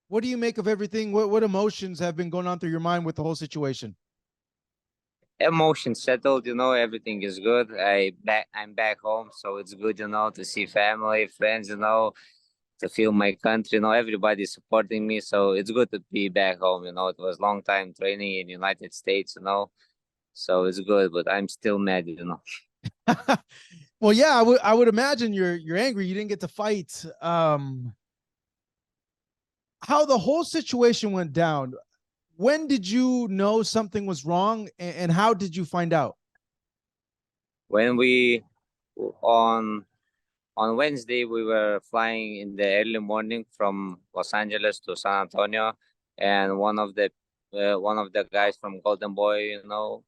What do you make of everything? What emotions have been going on through your mind with the whole situation? Emotions settled, everything is good. I'm back home, so it's good, to see family, friends, to feel my country, everybody's supporting me, so it's good to be back home. It was long time training in United States, so it's good, but I'm still mad. Well, yeah, I would imagine you're angry. You didn't get to fight. How the whole situation went down. When did you know something was wrong, and how did you find out? When we on on Wednesday, we were flying in the early morning from Los Angeles to San Antonio, and one of the guys from Golden Boy,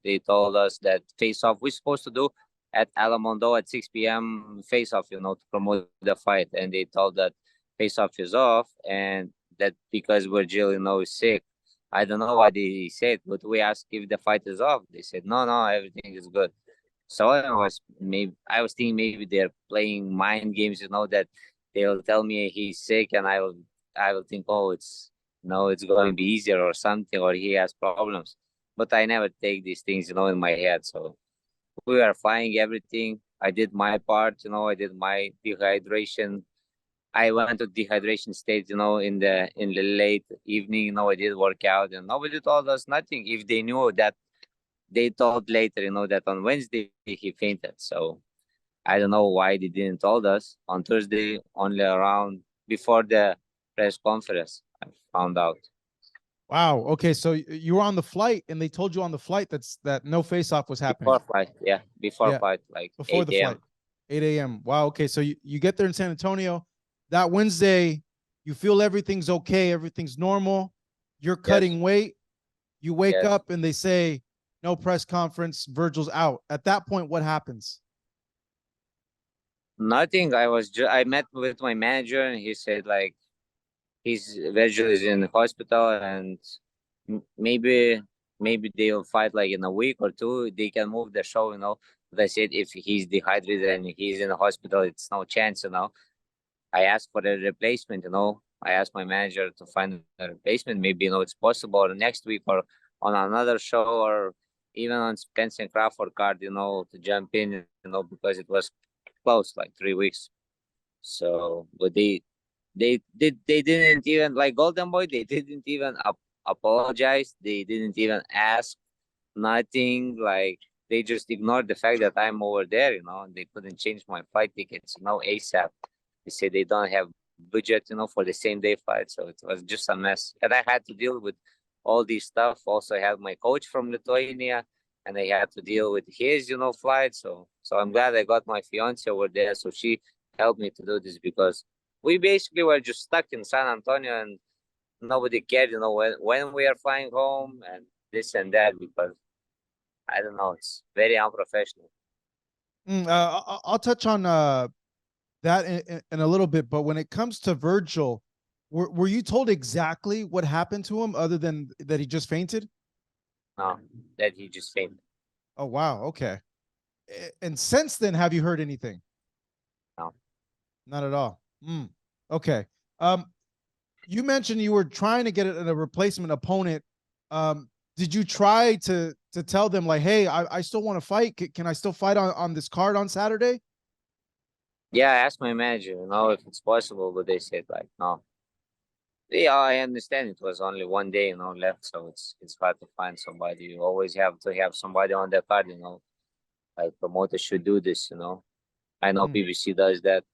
they told us that face off we're supposed to do at Alamondo at 6 p.m. face off, to promote the fight, and they told that face off is off, and that because Vergil, is sick. I don't know why they said, but we asked if the fight is off. They said no, no, everything is good. So I was thinking maybe they're playing mind games, that they'll tell me he's sick, and I will think, oh, it's no, it's going to be easier or something, or he has problems. But I never take these things, in my head. So we were flying everything. I did my part, I did my dehydration. I went to dehydration state, in the late evening, I did work out, and nobody told us nothing. If they knew that, they told later, that on Wednesday he fainted. So I don't know why they didn't told us. On Thursday, only around before the press conference, I found out. Wow. Okay, so you were on the flight, and they told you on the flight that no face off was happening. Before flight, yeah, before Yeah, flight, like before the 8 flight, a.m. 8 a.m. Wow. Okay, so you get there in San Antonio that Wednesday. You feel everything's okay, everything's normal. You're Yes, cutting weight. You wake yes. up, and they say no press conference. Vergil's out. At that point, what happens? Nothing. I met with my manager, and he said like his Vergil is in the hospital, and maybe they'll fight like in a week or two. They can move the show. But I said if he's dehydrated and he's in the hospital, it's no chance. I asked for a replacement. I asked my manager to find a replacement. Maybe it's possible or next week or on another show or even on Spence and Crawford card. To jump in. Because it was close like 3 weeks. So, but they didn't even like Golden Boy. They didn't even apologize. They didn't even ask nothing. Like they just ignored the fact that I'm over there. And they couldn't change my flight tickets. ASAP. They say they don't have budget. For the same day flight. So it was just a mess, and I had to deal with all these stuff. Also, I had my coach from Lithuania, and I had to deal with his flight. So I'm glad I got my fiance over there. So she helped me to do this because we basically were just stuck in San Antonio, and nobody cared, when we are flying home and this and that, because I don't know, it's very unprofessional. I'll touch on that in a little bit, but when it comes to Vergil, were you told exactly what happened to him, other than that he just fainted? No, that he just fainted. Oh wow. Okay. And since then, have you heard anything? No. Not at all. Okay. Um, you mentioned you were trying to get a replacement opponent. Did you try to tell them like, hey, I still want to fight? Can I still fight on this card on Saturday? Yeah, I asked my manager, if it's possible, but they said like no. Yeah, I understand it was only one day, left, so it's hard to find somebody. You always have to have somebody on the card, like promoters should do this. I know Mm. PBC does that.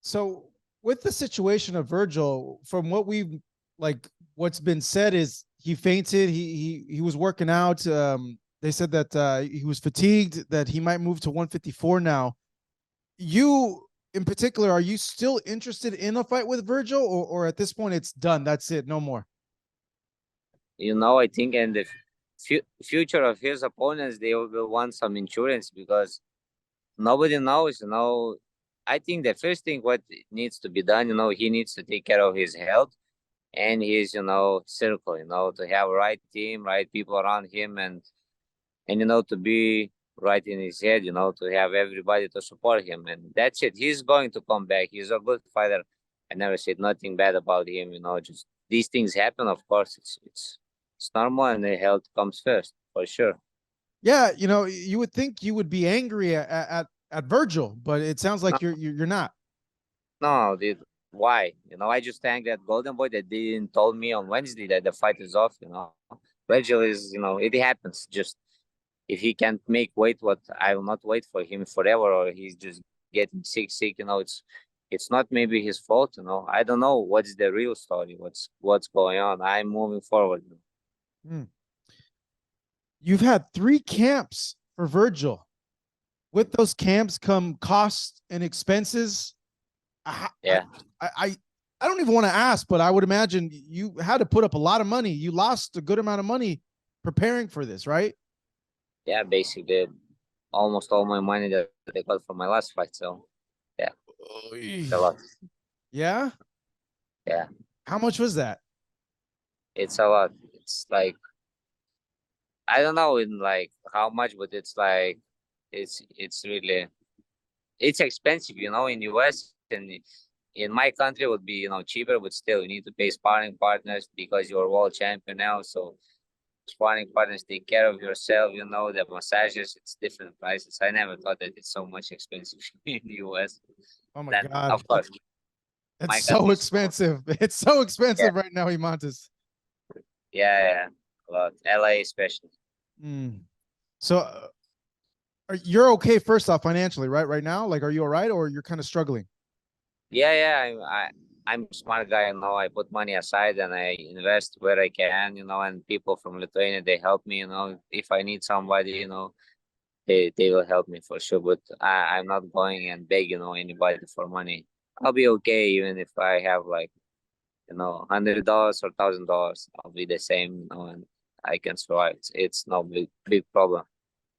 So with the situation of Vergil, from what we've like, what's been said is he fainted. He was working out. They said that he was fatigued. That he might move to 154 now. You, in particular, are you still interested in a fight with Vergil, or at this point it's done? That's it, no more. I think in the future of his opponents, they will want some insurance because nobody knows. I think the first thing what needs to be done, he needs to take care of his health and his, circle, to have right team, right people around him, and to be right in his head, to have everybody to support him, and that's it. He's going to come back. He's a good fighter. I never said nothing bad about him. Just these things happen. Of course, it's normal, and the health comes first for sure. Yeah, you would think you would be angry at Vergil, but it sounds No, like you're not. no, dude. Why? I just thank that Golden Boy that didn't told me on Wednesday that the fight is off. Vergil is, it happens. Just if he can't make weight, what I will not wait for him forever, or he's just getting sick. It's not maybe his fault. I don't know what's the real story. What's going on. I'm moving forward. Hmm. You've had 3 camps for Vergil. With those camps come costs and expenses. I, Yeah, I don't even want to ask, but I would imagine you had to put up a lot of money. You lost a good amount of money preparing for this, right? yeah. Basically, almost all my money that I got from my last fight. So yeah, Oy. it's a lot. Yeah. Yeah, How much was that? it's a lot. It's like I don't know in like how much, but it's like it's really it's expensive, in US, and in my country would be cheaper, but still you need to pay sparring partners because you're world champion now. So sparring partners take care of yourself, the massages, it's different prices. I never thought that it's so much expensive in the US. Oh my Then God. of course It's my so country is small. expensive. It's so Yeah, expensive right now, Eimantas. yeah. A lot. LA especially. Mm. So you're okay first off financially, right? Right now, like, are you all right, or you're kind of struggling? Yeah. I'm a smart guy. I put money aside and I invest where I can. And people from Lithuania, they help me. If I need somebody, they will help me for sure. But I'm not going and beg, anybody for money. I'll be okay even if I have like, $100 or $1,000. I'll be the same, and I can survive. It's no big problem.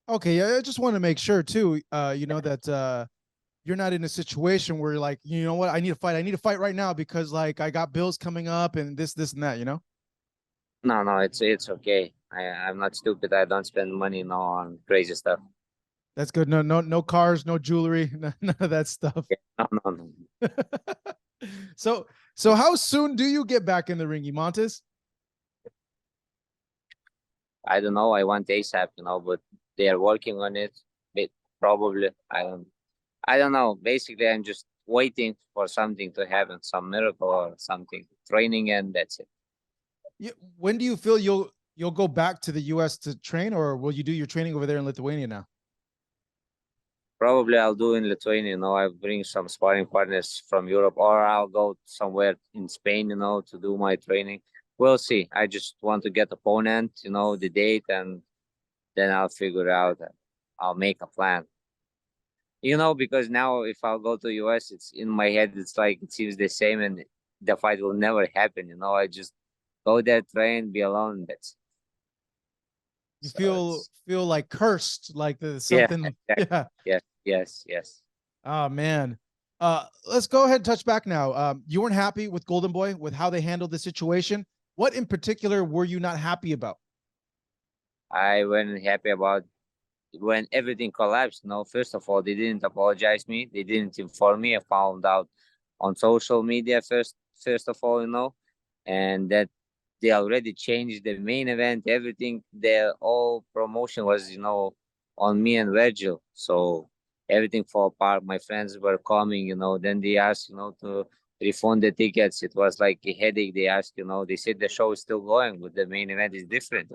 Okay, yeah, I just want to make sure too, that you're not in a situation where you're like, you know what, I need to fight. I need to fight right now because like I got bills coming up and this and that. No, it's okay. I'm not stupid. I don't spend money on crazy stuff. That's good. No cars, no jewelry, none of that stuff. Yeah, no. So so how soon do you get back in the ring, Eimantas? I don't know. I want ASAP, but they are working on it. But probably I don't know. Basically, I'm just waiting for something to happen, some miracle or something. Training, and that's it. When do you feel you'll go back to the US to train, or will you do your training over there in Lithuania now? Probably I'll do in Lithuania. I'll bring some sparring partners from Europe, or I'll go somewhere in Spain. To do my training. We'll see. I just want to get opponent. The date, and then I'll figure out. I'll make a plan. Because now if I'll go to US, it's in my head. It's like it seems the same, and the fight will never happen. I just go there, train, be alone. That's You so feel it's feel like cursed, like the yeah, something. exactly. Yeah. Yes. Oh man. Let's go ahead and touch back now. You weren't happy with Golden Boy with how they handled the situation. What in particular were you not happy about? I wasn't happy about when everything collapsed. No, first of all, they didn't apologize me. They didn't inform me. I found out on social media first of all, and that they already changed the main event. Everything, their all promotion was, on me and Vergil. So everything fell apart. My friends were coming, then they asked, to refund the tickets. It was like a headache. They asked, they said the show is still going, but the main event is different.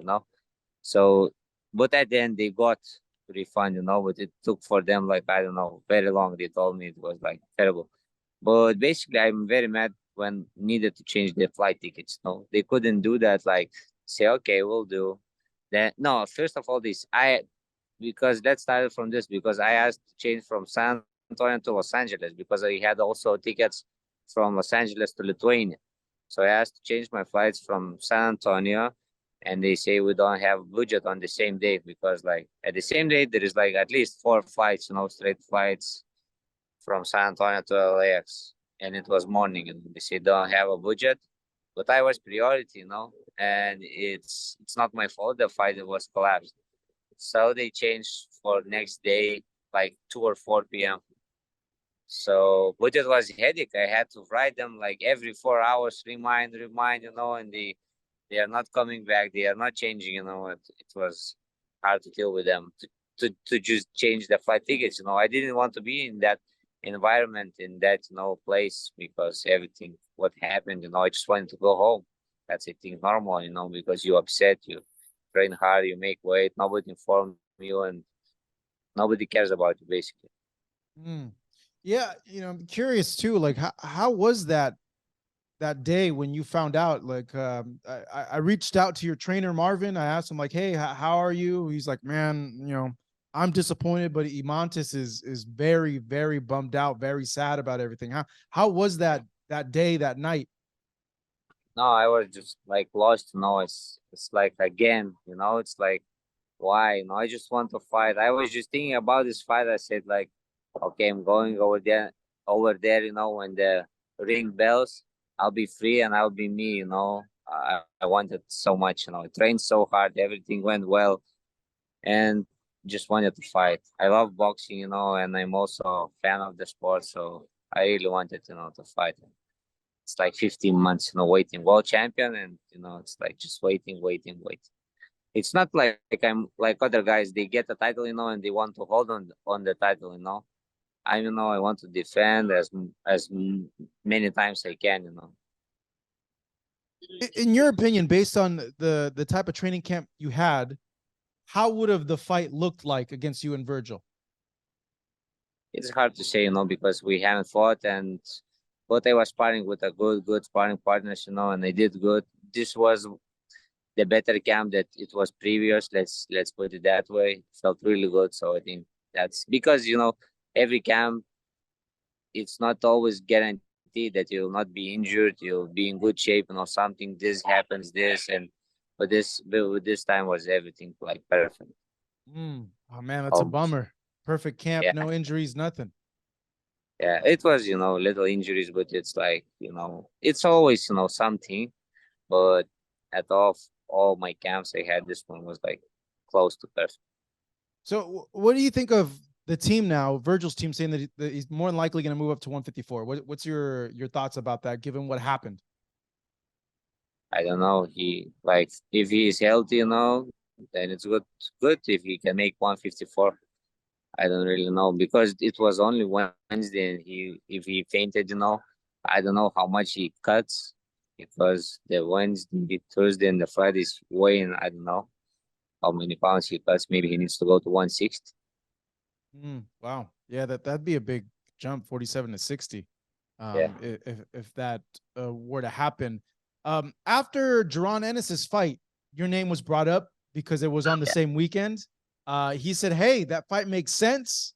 So, but at the end they got refund, but it took for them like I don't know very long. They told me it was like terrible. But basically, I'm very mad when needed to change the flight tickets. No, they couldn't do that. Like say, okay, we'll do. Then no, first of all, this I because that started from this because I asked to change from San Antonio to Los Angeles because I had also tickets from Los Angeles to Lithuania. So I asked to change my flights from San Antonio, and they say we don't have budget on the same day because like at the same day there is like at least 4 flights, straight flights from San Antonio to LAX, and it was morning, and they say don't have a budget, but I was priority, and it's not my fault the fight was collapsed. So they changed for next day like 2 or 4 p.m. So, but it was headache. I had to write them like every 4 hours, remind, and they are not coming back. They are not changing. It was hard to deal with them to just change the flight tickets. I didn't want to be in that environment, in that place, because everything what happened. I just wanted to go home. That's I think normal. Because you upset, you train hard, you make weight. Nobody informed you, and nobody cares about you basically. Mm. Yeah, I'm curious too. Like, how was that day when you found out? Like, I reached out to your trainer Marvin. I asked him like, "Hey, how are you?" He's like, "Man, I'm disappointed, but Eimantis is very, very bummed out, very sad about everything." How was that day, that night? No, I was just like lost. It's like again. It's like why? I just want to fight. I was just thinking about this fight. I said like, okay, I'm going over there. Over there, when the ring bells, I'll be free and I'll be me. I wanted so much. I trained so hard. Everything went well, and just wanted to fight. I love boxing. And I'm also a fan of the sport. So I really wanted, to fight. It's like 15 months, waiting. World champion, and it's like just waiting, waiting, waiting. It's not like I'm like other guys. They get the title, and they want to hold on the title. I want to defend many times I can. In your opinion, based on the type of training camp you had, how would have the fight looked like against you and Vergil? It's hard to say, because we haven't fought, but I was sparring with a good sparring partners, and I did good. This was the better camp that it was previous. Let's put it that way. It felt really good. So I think that's because every camp, it's not always guaranteed that you'll not be injured. You'll be in good shape. Something this happens, but with this time was everything like perfect. Oh man, that's a Almost. bummer. Perfect camp, Yeah, no injuries, nothing. yeah. It was little injuries, but it's like it's always something. But at all my camps I had, this one was like close to perfect. So, what do you think of the team now? Vergil's team saying that he's more than likely going to move up to 154. What's your thoughts about that, given what happened? I don't know. He like if he is healthy, then it's good. Good if he can make 154. I don't really know because it was only Wednesday, and if he fainted, I don't know how much he cuts because the Wednesday, Thursday, and the Friday is weighing. I don't know how many pounds he cuts. Maybe he needs to go to 160. Wow, yeah, that'd be a big jump, 47 to 60. Yeah, If that were to happen, after Jaron Ennis's fight, your name was brought up because it was on the yeah, same weekend. He said, "Hey, that fight makes sense.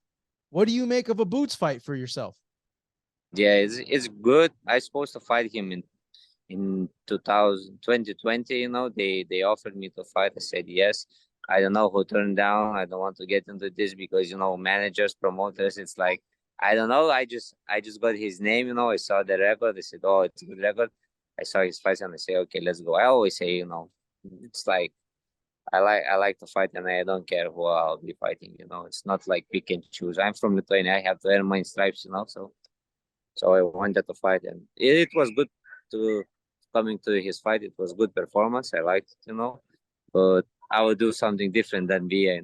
What do you make of a Boots fight for yourself?" yeah. It's good. I supposed to fight him in 2020. They offered me to fight. I said yes. I don't know who turned down. I don't want to get into this because managers, promoters, it's like I don't know. I just got his name. I saw the record. I said, oh, it's a good record. I saw his fights and I say, okay, let's go. I always say, it's like I like to fight and I don't care who I'll be fighting. It's not like pick and choose. I'm from Lithuania. I have to earn my stripes. So I wanted to fight, and it was good to coming to his fight. It was good performance. I liked it, but I would do something different than Bia.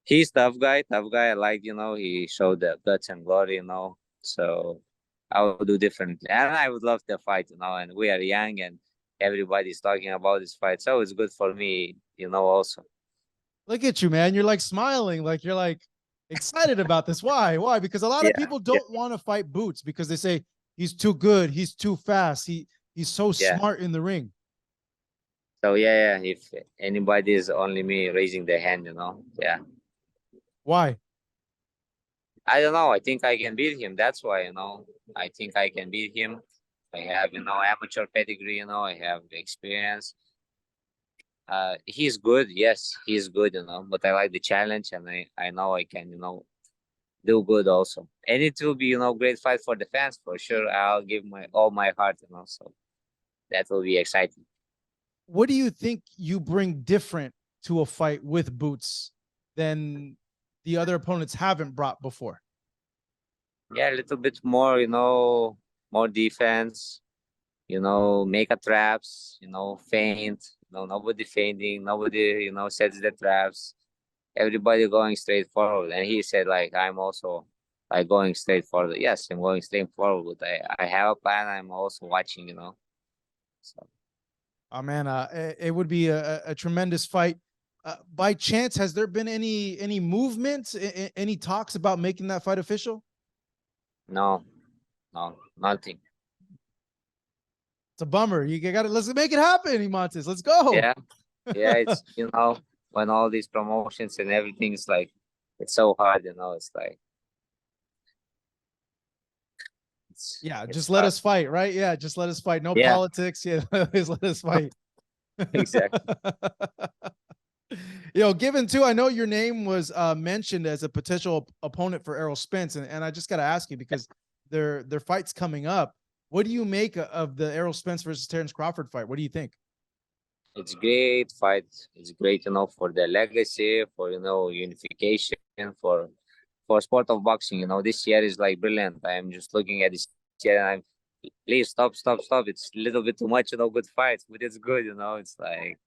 He's tough guy, tough guy. I like, he showed the guts and glory, So I would do differently, and I would love to fight, And we are young, and everybody's talking about this fight, so it's good for me, also. Look at you, man. You're like smiling, like you're like excited about this. Why? Why? Because a lot of Yeah, people yeah, don't want to fight Boots because they say he's too good, he's too fast, he's so yeah. smart in the ring. So yeah. If anybody is only me raising their hand, yeah. Why? I don't know. I think I can beat him. That's why, I think I can beat him. I have, amateur pedigree, I have experience. He's good. Yes, he's good, but I like the challenge and I know I can, do good also. And it will be, great fight for the fans for sure. I'll give all my heart, so that will be exciting. What do you think you bring different to a fight with Boots than the other opponents haven't brought before? Yeah, a little bit more, more defense, make a traps, feint, nobody fainting, nobody, sets the traps. Everybody going straight forward. And he said, like, I'm also like going straight forward. Yes, I'm going straight forward. I have a plan. I'm also watching. So Oh man, it would be a tremendous fight. By chance, has there been any movement, any talks about making that fight official? no, no, nothing. It's a bummer. You got to let's make it happen, Eimantis. Let's go. Yeah, yeah, it's when all these promotions and everything's like it's so hard. It's like Yeah, it's just let hard. us fight, right? Yeah, just let us fight. No Yeah, politics. Yeah, just let us fight. exactly. Given too, I know your name was mentioned as a potential opponent for Errol Spence, and I just got to ask you because their fight's coming up. What do you make of the Errol Spence versus Terrence Crawford fight? What do you think? It's great fight. It's great, for the legacy, for unification, for sport of boxing. This year is like brilliant. I'm just looking at this year and I'm please stop, stop, stop. It's a little bit too much, good fights, but it's good. It's like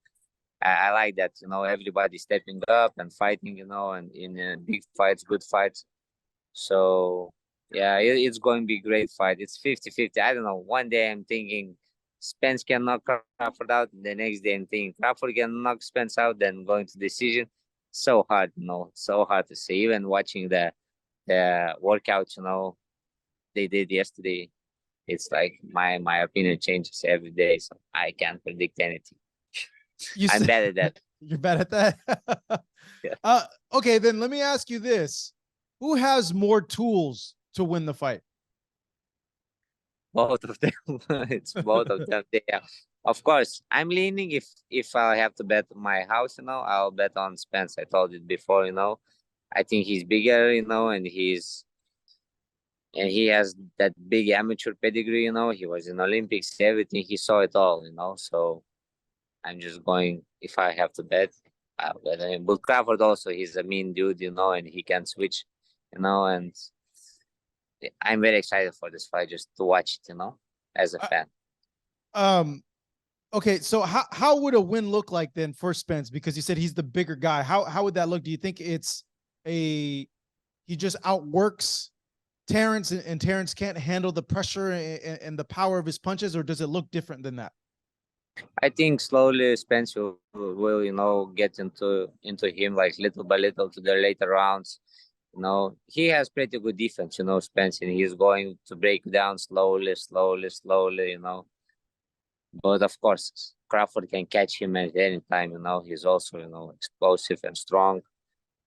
I like that, everybody stepping up and fighting, and in big fights, good fights. So yeah, it's going to be a great fight. It's 50-50. I don't know. One day I'm thinking Spence can knock Crawford out. The next day I'm thinking Crawford can knock Spence out, then going to decision. So hard, so hard to say. Even watching the workout, they did yesterday. It's like my opinion changes every day, so I can't predict anything. You I'm said bad at that. you're bad at that. Yeah. Okay, then let me ask you this: who has more tools to win the fight? Both of them. It's both of them. Yeah. Of course, I'm leaning if I have to bet my house, I'll bet on Spence. I told it before. I think he's bigger, and he has that big amateur pedigree. He was in Olympics, everything. He saw it all. So I'm just going if I have to bet. I'll bet on him. But Crawford also, he's a mean dude, and he can switch, and I'm very excited for this fight just to watch it, as a Uh, fan. um. Okay, so how would a win look like then for Spence? Because you said he's the bigger guy. How would that look? Do you think it's he just outworks Terrence and Terrence can't handle the pressure and the power of his punches, or does it look different than that? I think slowly Spence will get into him like little by little to the later rounds. He has pretty good defense, Spence, and he's going to break down slowly, slowly, slowly. But of course, Crawford can catch him at any time. He's also explosive and strong.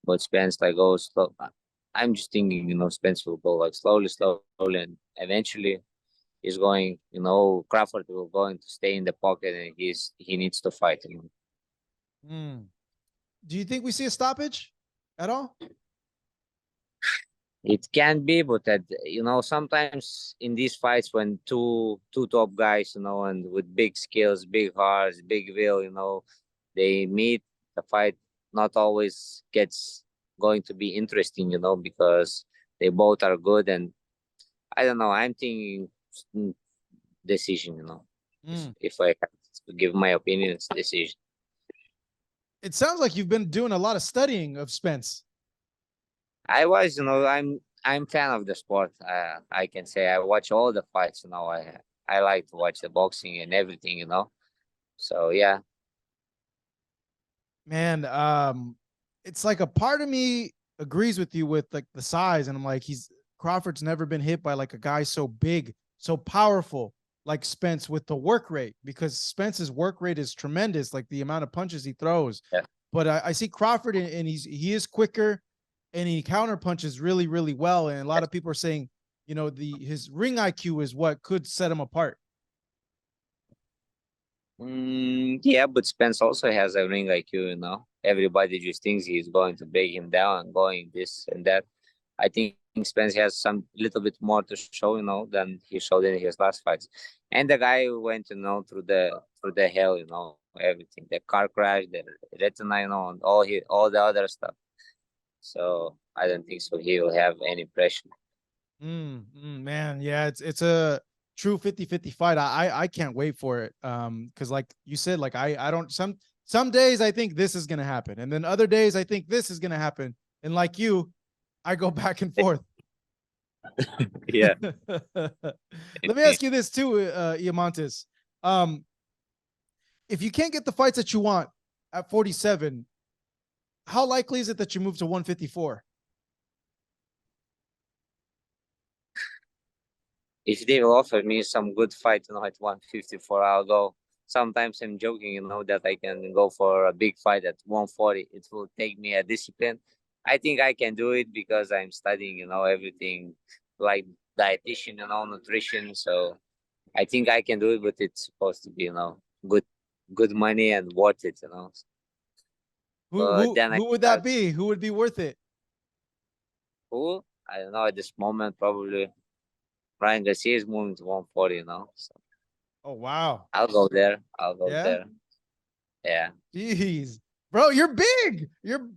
But Spence like goes slow. I'm just thinking, Spence will go like slowly, slowly, and eventually he's Crawford will going to stay in the pocket and he needs to fight. Mm. Do you think we see a stoppage at all? It can be, but sometimes in these fights when two top guys, and with big skills, big hearts, big will, they meet, the fight not always gets going to be interesting, because they both are good. And I don't know, I'm thinking decision. Mm. If I have to give my opinion, it's decision. It sounds like you've been doing a lot of studying of Spence. I was, I'm fan of the sport. I can say I watch all the fights. I like to watch the boxing and everything. So yeah, Man, it's like a part of me agrees with you with like the size, and I'm like, Crawford's never been hit by like a guy so big, so powerful like Spence with the work rate, because Spence's work rate is tremendous, like the amount of punches he throws. yeah. But I see Crawford, and he is quicker, and he counter punches really, really well. And a lot of people are saying, his ring IQ is what could set him apart. Yeah, but Spence also has a ring like you. Everybody just thinks he's going to break him down and going this and that. I think Spence has some little bit more to show, than he showed in his last fights. And the guy went, through the hell, everything, the car crash, the retina, and all the other stuff. So I don't think so. He will have any pressure. Man, yeah, it's a true 50-50 fight. I can't wait for it. Because like you said, like I don't some days I think this is gonna happen, and then other days I think this is gonna happen. And like you, I go back and forth. Yeah. Let me ask you this too, Eimantis. Um, if you can't get the fights that you want at 47, how likely is it that you move to 154? If they will offer me some good fight, at 154, I'll go. Sometimes I'm joking, that I can go for a big fight at 140. It will take me a discipline. I think I can do it because I'm studying, everything like dietitian, nutrition. So I think I can do it, but it's supposed to be, good, good money and worth it. Who But who then I who would that start, be? Who would be worth it? who? I don't know, at this moment, probably Ryan Garcia is moving to 140. So Oh wow. I'll go there. I'll go Yeah. there. Yeah. Jeez. Bro, you're big. You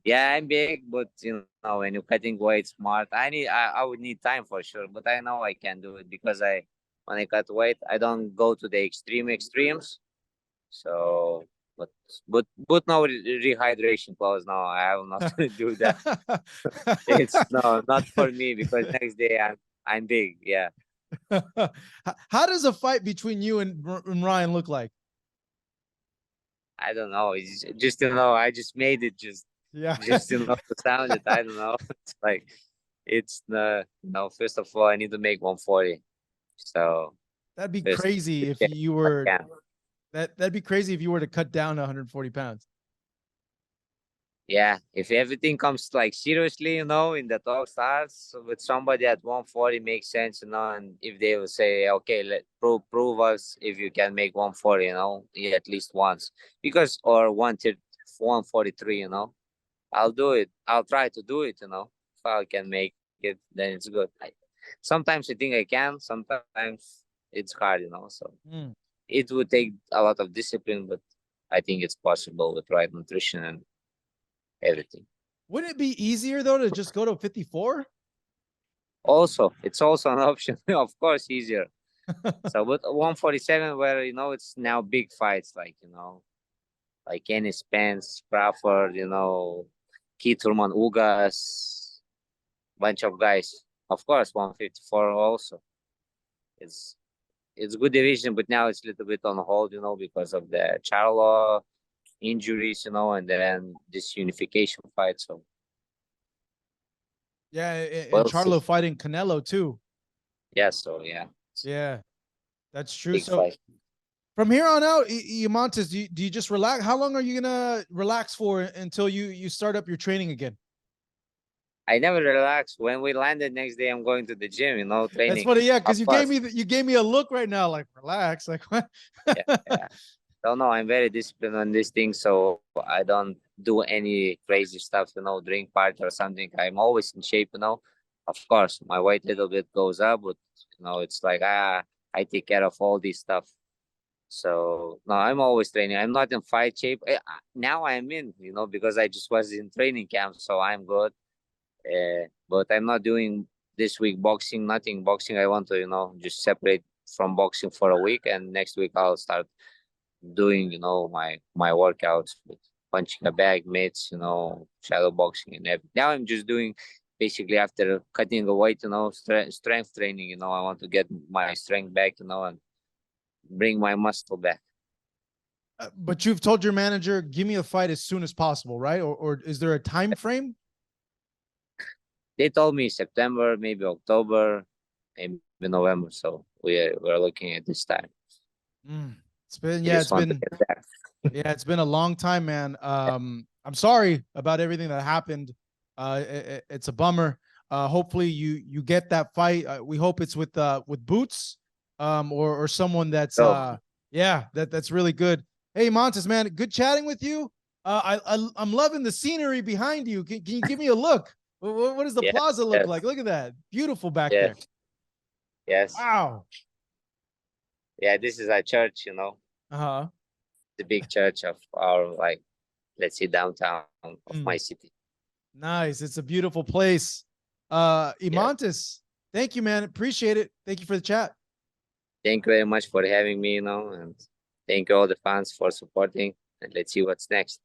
Yeah, I'm big, but when you're cutting weight smart, I would need time for sure. But I know I can do it because when I cut weight, I don't go to the extremes. So, but but no rehydration clause. No, I will not do that. It's no, not for me because next day I'm big. Yeah, How does a fight between you and Ryan look like? I don't know. It's just I just made it Yeah. just to sound it. I don't know. It's like it's the first of all I need to make 140. So That'd be first, crazy if yeah, you I were can. that'd be crazy if you were to cut down to 140 pounds. Yeah, if everything comes like seriously, in the talk starts with somebody at 140 makes sense, and if they will say, okay, let prove us if you can make 140, yeah, at least once, because or 143, I'll do it. I'll try to do it, if I can make it, then it's good. Sometimes I think I can, sometimes it's hard, so Mm. it would take a lot of discipline, but I think it's possible with right nutrition and everything. Wouldn't it be easier though to just go to 54? Also, it's also an option, of course, easier. So, but 147, where it's now big fights, like any Spence, Crawford, Keith Thurman, Ugas, bunch of guys. Of course, 154 also. It's it's good division, but now it's a little bit on hold, because of the Charlo injuries, and then this unification fight. So Yeah, and we'll see. Charlo fighting Canelo too. Yeah, so yeah, Yeah, that's true. big So fight. from here on out, Eimantis, do you just relax? How long are you gonna relax for until you start up your training again? I never relax. When we landed next day, I'm going to the gym, That's training. funny, yeah, because Of course. you gave me a look right now, like relax, like what? Yeah, yeah. So no, I'm very disciplined on this thing, so I don't do any crazy stuff, drink party or something. I'm always in shape. Of course, my weight little bit goes up, but it's like I take care of all this stuff. So no, I'm always training. I'm not in fight shape. Now I'm in, because I just was in training camp, so I'm good. But I'm not doing this week boxing, nothing boxing. I want to, just separate from boxing for a week, and next week I'll start doing, my workouts with punching a bag, mitts, shadow boxing and everything. Now I'm just doing basically after cutting the weight, strength training. I want to get my strength back, and bring my muscle back. But you've told your manager, give me a fight as soon as possible, right? Or is there a time frame? They told me September, maybe October, maybe November. So we're looking at this time. Mm. It's been I yeah, just it's want to been get back. yeah, it's been a long time, man. I'm sorry about everything that happened. It's a bummer. Hopefully you get that fight. We hope it's with Boots, or someone that's So yeah, that's really good. Hey, Montes, man, good chatting with you. I'm loving the scenery behind you. Can you give me a look? What does the yes, plaza look yes, like? Look at that, beautiful back there. yes, yes. Wow. Yeah, this is a church, Uh-huh. the big church of our, like, let's say, downtown of my Mm. city. Nice. It's a beautiful place. Yeah. Eimantis, Thank you, man. Appreciate it. Thank you for the chat. Thank you very much for having me, and thank you all the fans for supporting. And let's see what's next.